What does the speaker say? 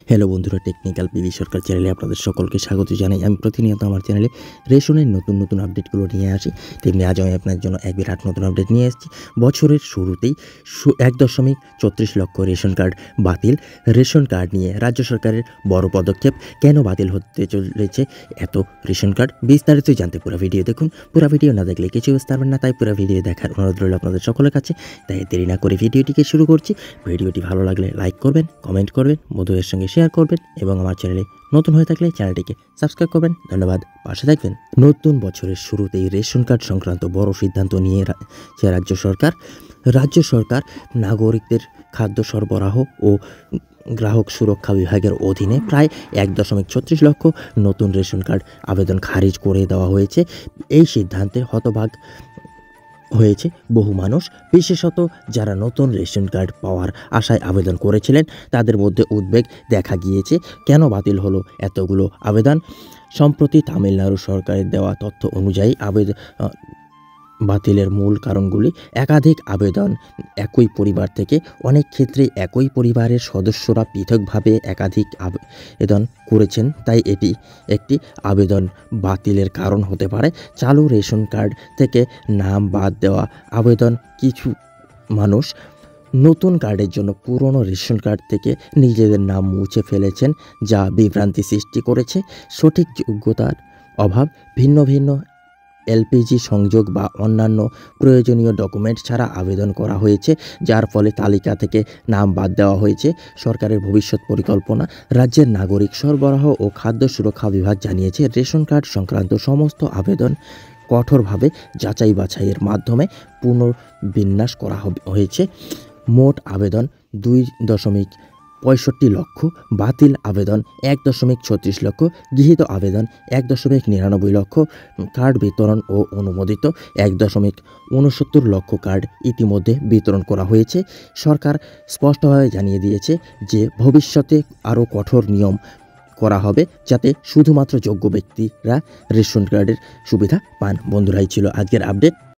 Hello বন্ধুরা, technical PV সরকার চ্যানেলে আপনাদের সকলকে স্বাগত জানাই। আমি প্রতিনিয়ত আমার চ্যানেলে রেশনের নতুন আপডেটগুলো নিয়ে আসি। তেমনি আজ আমি আপনার জন্য এক বিরাট নতুন আপডেট নিয়ে এসেছি। বছরের শুরুতেই 1.34 লক্ষ রেশন কার্ড বাতিল। রেশন কার্ড নিয়ে রাজ্য সরকারের বড় পদক্ষেপ। কেন বাতিল হতে চলেছে এত রেশন কার্ড, বিস্তারিত জানতে পুরো ভিডিও দেখুন। পুরো ভিডিও না দেখলে কিছু বুঝতে পারবেন না, তাই পুরো ভিডিও দেখার অনুরোধ রইল আপনাদের সকলের কাছে। তাই দেরি না করে ভিডিওটিকে শুরু করছি। ভিডিওটি ভালো লাগলে লাইক করবেন, কমেন্ট করবেন, বন্ধুদের সঙ্গে শেয়ার করবেন এবং আমার চ্যানেলে নতুন হয়ে থাকলে চ্যানেলটিকে সাবস্ক্রাইব করবেন। ধন্যবাদ, পাশে থাকবেন। নতুন বছরের শুরুতেই রেশন কার্ড সংক্রান্ত বড় সিদ্ধান্ত নিয়ে রাজ্য সরকার নাগরিকদের খাদ্য সরবরাহ ও গ্রাহক সুরক্ষা বিভাগের অধীনে প্রায় 1.36 লক্ষ নতুন রেশন কার্ড আবেদন খারিজ করে দেওয়া হয়েছে। এই সিদ্ধান্তে হতবাক হয়েছে বহু মানুষ, বিশেষত যারা নতুন রেশন কার্ড পাওয়ার আশায় আবেদন করেছিলেন। তাদের মধ্যে উদ্বেগ দেখা গিয়েছে, কেন বাতিল হলো এতগুলো আবেদন। সম্প্রতি তামিলনাড়ু সরকারের দেওয়া তথ্য অনুযায়ী বাতিলের মূল কারণগুলি: একাধিক আবেদন একই পরিবার থেকে। অনেক ক্ষেত্রে একই পরিবারের সদস্যরা পৃথকভাবে একাধিক আবেদন করেছেন, তাই এটি একটি আবেদন বাতিলের কারণ হতে পারে। চালু রেশন কার্ড থেকে নাম বাদ দেওয়া আবেদন: কিছু মানুষ নতুন কার্ডের জন্য পুরনো রেশন কার্ড থেকে নিজেদের নাম মুছে ফেলেছেন, যা বিভ্রান্তি সৃষ্টি করেছে। সঠিক যোগ্যতার অভাব: ভিন্ন ভিন্ন এলপিজি সংযোগ বা অন্যান্য প্রয়োজনীয় ডকুমেন্ট ছাড়া আবেদন করা হয়েছে, যার ফলে তালিকা থেকে নাম বাদ দেওয়া হয়েছে। সরকারের ভবিষ্যৎ পরিকল্পনা: রাজ্যের নাগরিক সরবরাহ ও খাদ্য সুরক্ষা বিভাগ জানিয়েছে, রেশন কার্ড সংক্রান্ত সমস্ত আবেদন কঠোরভাবে যাচাই বাছাইয়ের মাধ্যমে পুনর্বিন্যাস করা হয়েছে। মোট আবেদন 2.65 লক্ষ, বাতিল আবেদন 1.36 লক্ষ, গৃহীত আবেদন 1.99 লক্ষ, কার্ড বিতরণ ও অনুমোদিত 1.69 লক্ষ কার্ড ইতিমধ্যে বিতরণ করা হয়েছে। সরকার স্পষ্টভাবে জানিয়ে দিয়েছে যে ভবিষ্যতে আরও কঠোর নিয়ম করা হবে, যাতে শুধুমাত্র যোগ্য ব্যক্তিরা রেশন কার্ডের সুবিধা পান। বন্ধুরাই ছিল আজকের আপডেট।